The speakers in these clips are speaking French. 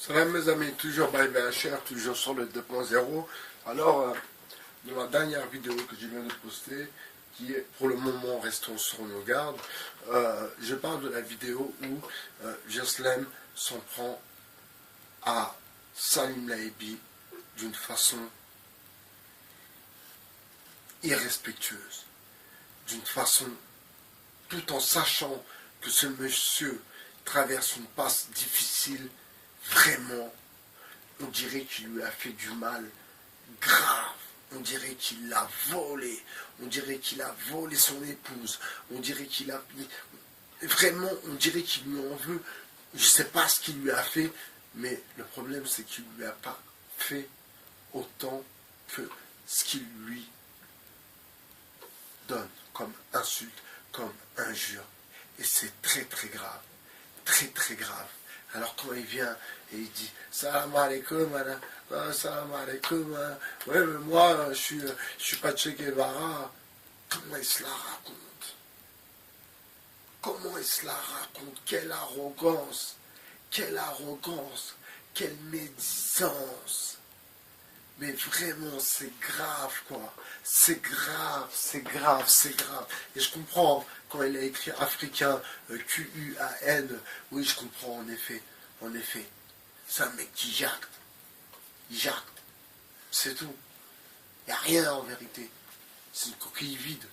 Salam mes amis, toujours by BHR, toujours sur le 2.0. Alors, dans la dernière vidéo que je viens de poster, qui est pour le moment restons sur nos gardes, je parle de la vidéo où Joslem s'en prend à Salim Laebi d'une façon irrespectueuse, d'une façon tout en sachant que ce monsieur traverse une passe difficile. Vraiment, on dirait qu'il lui a fait du mal grave. On dirait qu'il l'a volé. On dirait qu'il a volé son épouse. On dirait qu'il a... Vraiment, on dirait qu'il lui en veut. Je ne sais pas ce qu'il lui a fait, mais le problème, c'est qu'il ne lui a pas fait autant que ce qu'il lui donne comme insulte, comme injure. Et c'est très très grave. Très très grave. Alors quand il vient et il dit Salam alaikum, salam alaikum, ouais mais moi je suis pas Che Guevara, comment il se la raconte? Comment il se la raconte? Quelle arrogance, quelle arrogance, quelle médisance. Mais vraiment, c'est grave, quoi. C'est grave, c'est grave, c'est grave. Et je comprends, quand il a écrit africain, Q-U-A-N, oui, je comprends, en effet. En effet. C'est un mec qui jacte. Il jacte. C'est tout. Il n'y a rien, en vérité. C'est une coquille vide.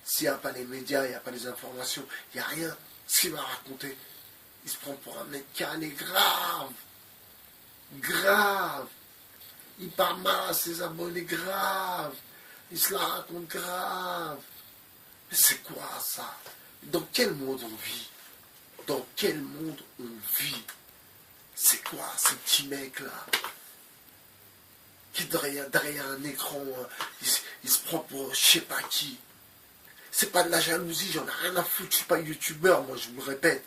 S'il n'y a pas les médias, il n'y a pas les informations, il n'y a rien. Ce qu'il va raconter, il se prend pour un mec calé grave. Grave. Il parle mal à ses abonnés, grave. Il se la raconte grave. Mais c'est quoi ça? Dans quel monde on vit? Dans quel monde on vit? C'est quoi ce petit mec-là? Qui derrière un écran, il se prend pour je sais pas qui. C'est pas de la jalousie, j'en ai rien à foutre. Je suis pas youtubeur, moi je vous le répète.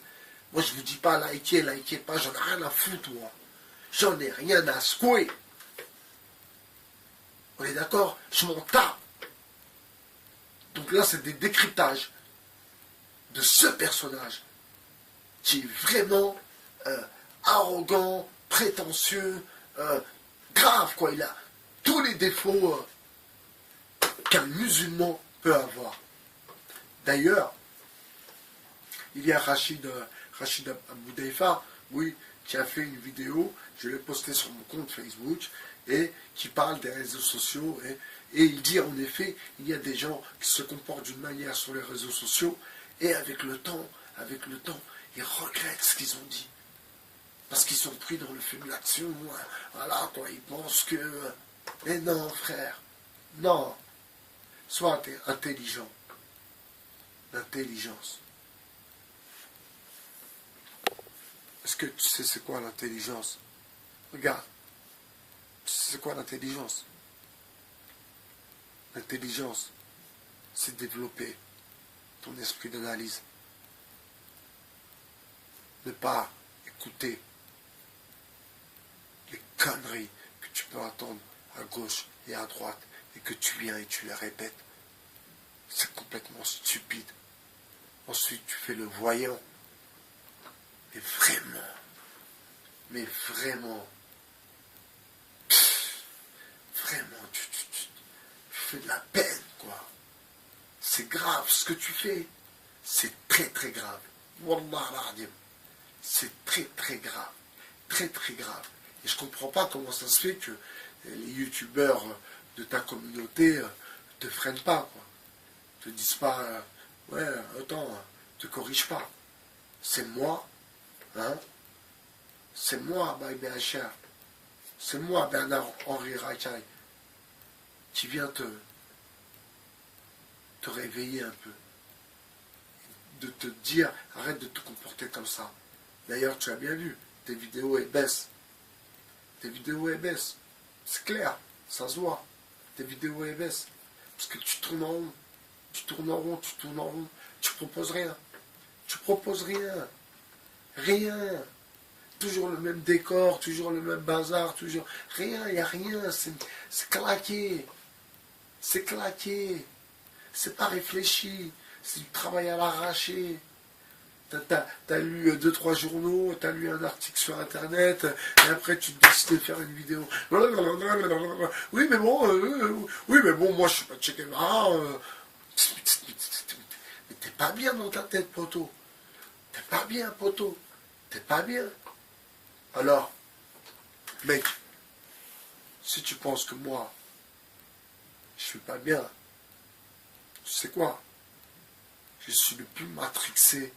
Moi je vous dis pas likez pas, j'en ai rien à foutre, moi. J'en ai rien à secouer. On est d'accord? Je m'en tape. Donc là, c'est des décryptages de ce personnage qui est vraiment arrogant, prétentieux, grave, quoi. Il a tous les défauts qu'un musulman peut avoir. D'ailleurs, il y a Rachid Aboudaïfa, oui, qui a fait une vidéo, je l'ai postée sur mon compte Facebook, et qui parle des réseaux sociaux, et il dit en effet, il y a des gens qui se comportent d'une manière sur les réseaux sociaux, et avec le temps, ils regrettent ce qu'ils ont dit. Parce qu'ils sont pris dans le feu de l'action, voilà, quoi, ils pensent que... Mais non, frère, non, sois intelligent, l'intelligence. Est-ce que tu sais c'est quoi l'intelligence? Regarde. C'est quoi l'intelligence? L'intelligence, c'est développer ton esprit d'analyse. Ne pas écouter les conneries que tu peux entendre à gauche et à droite et que tu viens et tu les répètes. C'est complètement stupide. Ensuite, tu fais le voyant. Mais vraiment, tu fais de la peine, quoi. C'est grave ce que tu fais. C'est très très grave. Wallah al-Adim. C'est très très grave. Très très grave. Et je comprends pas comment ça se fait que les youtubeurs de ta communauté te freinent pas, quoi. Te disent pas, ouais, attends, te corrige pas. C'est moi, hein. C'est moi, Baï BHR. C'est moi, Bernard-Henri Racaille, qui vient te réveiller un peu. De te dire, arrête de te comporter comme ça. D'ailleurs, tu as bien vu, tes vidéos, elles baissent. Tes vidéos, elles baissent. C'est clair, ça se voit. Tes vidéos, elles baissent. Parce que tu tournes en rond. Tu tournes en rond, tu tournes en rond. Tu proposes rien. Tu proposes rien. Rien. Toujours le même décor, toujours le même bazar, toujours... Rien, il n'y a rien, c'est claqué. C'est claqué. C'est pas réfléchi. C'est du travail à l'arraché. t'as lu 2-3 journaux, t'as lu un article sur Internet, et après tu décides de faire une vidéo. Oui, mais bon, moi je suis pas Che Guevara. Mais t'es pas bien dans ta tête, poteau. T'es pas bien, poteau. T'es pas bien. Alors, mec, si tu penses que moi, je suis pas bien, tu sais quoi? Je suis le plus matrixé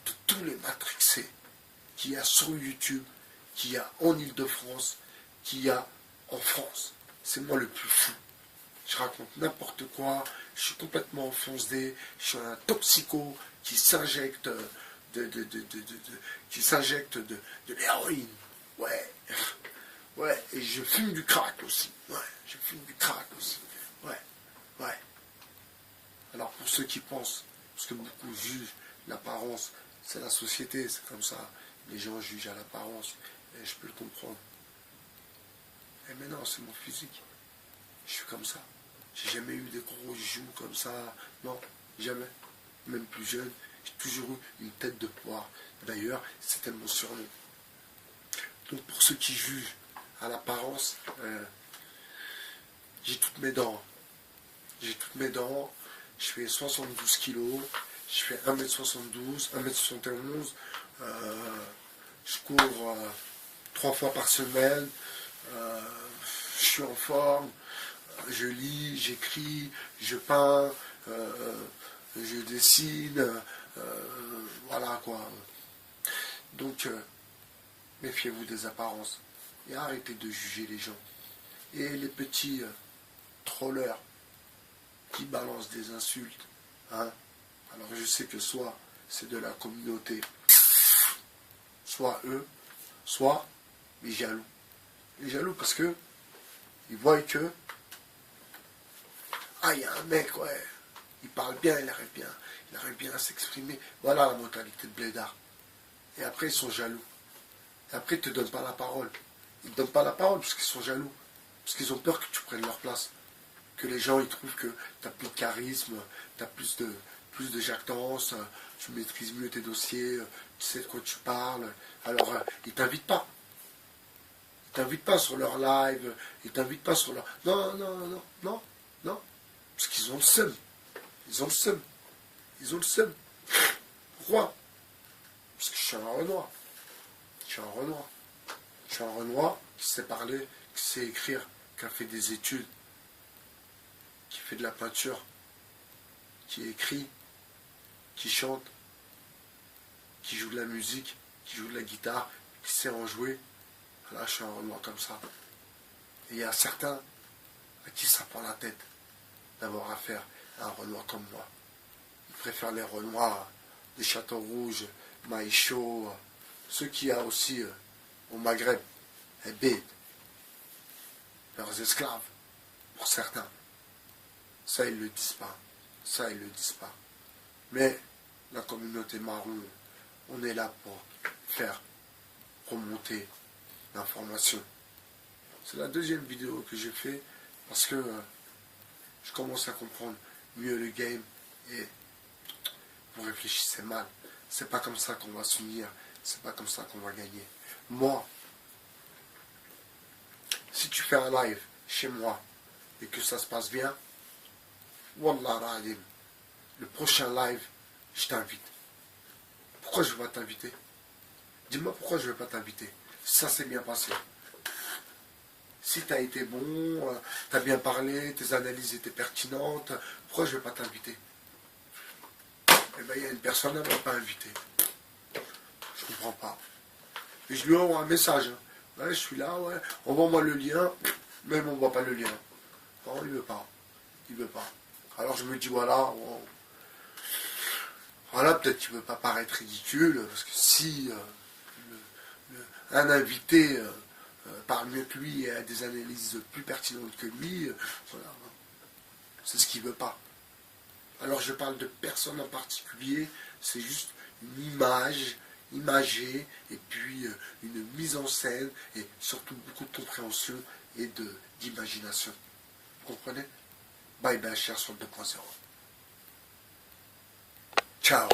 de tous les matrixés qu'il y a sur YouTube, qu'il y a en Ile-de-France, qu'il y a en France. C'est moi le plus fou. Je raconte n'importe quoi, je suis complètement enfoncé, je suis un toxico qui s'injecte de l'héroïne. Ouais. Ouais, et je fume du crack aussi. Ouais, je fume du crack aussi. Ouais, ouais. Alors pour ceux qui pensent, parce que beaucoup jugent l'apparence, c'est la société, c'est comme ça. Les gens jugent à l'apparence, et je peux le comprendre. Mais non, c'est mon physique. Je suis comme ça. J'ai jamais eu des gros joues comme ça. Non, jamais. Même plus jeune, j'ai toujours eu une tête de poire. D'ailleurs, c'était mon surnom. Donc pour ceux qui jugent à l'apparence, j'ai toutes mes dents. J'ai toutes mes dents. Je fais 72 kilos. Je fais 1m72, 1m71. Je cours 3 fois par semaine. Je suis en forme. Je lis, j'écris, je peins, je dessine. Voilà quoi. Donc, méfiez-vous des apparences. Et arrêtez de juger les gens. Et les petits trollers qui balancent des insultes. Hein. Alors je sais que soit c'est de la communauté, soit eux, soit les jaloux. Les jaloux parce que ils voient que il y a un mec, ouais, il parle bien, il arrive bien à s'exprimer. Voilà la mentalité de Blédard. Et après ils sont jaloux. Et après ils ne te donnent pas la parole. Ils ne te donnent pas la parole parce qu'ils sont jaloux. Parce qu'ils ont peur que tu prennes leur place. Que les gens ils trouvent que tu as plus de charisme, tu as plus de jactance, tu maîtrises mieux tes dossiers, tu sais de quoi tu parles. Alors ils t'invitent pas. Ils t'invitent pas sur leur live, ils t'invitent pas sur leur... Non. Parce qu'ils ont le seum. Ils ont le seum. Pourquoi? Parce que je suis un Renoir. Je suis un Renoir qui sait parler, qui sait écrire, qui a fait des études, qui fait de la peinture, qui écrit, qui chante, qui joue de la musique, qui joue de la guitare, qui sait en jouer. Là, je suis un Renoir comme ça. Et il y a certains à qui ça prend la tête d'avoir affaire à un Renoir comme moi. Ils préfèrent les Renoirs des Châteaux Rouges, Maïcho, ceux qu'il y a aussi au Maghreb, et bêtes, leurs esclaves, pour certains. Ça, ils ne le disent pas. Mais la communauté marron, on est là pour faire remonter l'information. C'est la deuxième vidéo que j'ai fait parce que je commence à comprendre mieux le game et vous réfléchissez mal. C'est pas comme ça qu'on va s'unir, c'est pas comme ça qu'on va gagner. Moi, si tu fais un live chez moi et que ça se passe bien, Wallah Radim, le prochain live, je t'invite. Pourquoi je ne vais pas t'inviter? Dis-moi pourquoi je ne vais pas t'inviter. Ça s'est bien passé. Si tu as été bon, tu as bien parlé, tes analyses étaient pertinentes, pourquoi je ne vais pas t'inviter? Eh bien, il y a une personne qui ne m'a pas invité. Je ne comprends pas. Et je lui envoie un message. Ouais, je suis là, ouais. Envoie-moi le lien. Mais il ne m'envoie pas le lien. Non, il ne veut pas. Il veut pas. Alors je me dis, voilà, voilà, peut-être qu'il ne veut pas paraître ridicule, parce que si un invité parle mieux que lui et a des analyses plus pertinentes que lui, voilà, c'est ce qu'il ne veut pas. Alors je parle de personne en particulier, c'est juste une image, imagée, et puis une mise en scène, et surtout beaucoup de compréhension et d'imagination. Vous comprenez? Bye bye, cher sur 2.0. Ciao.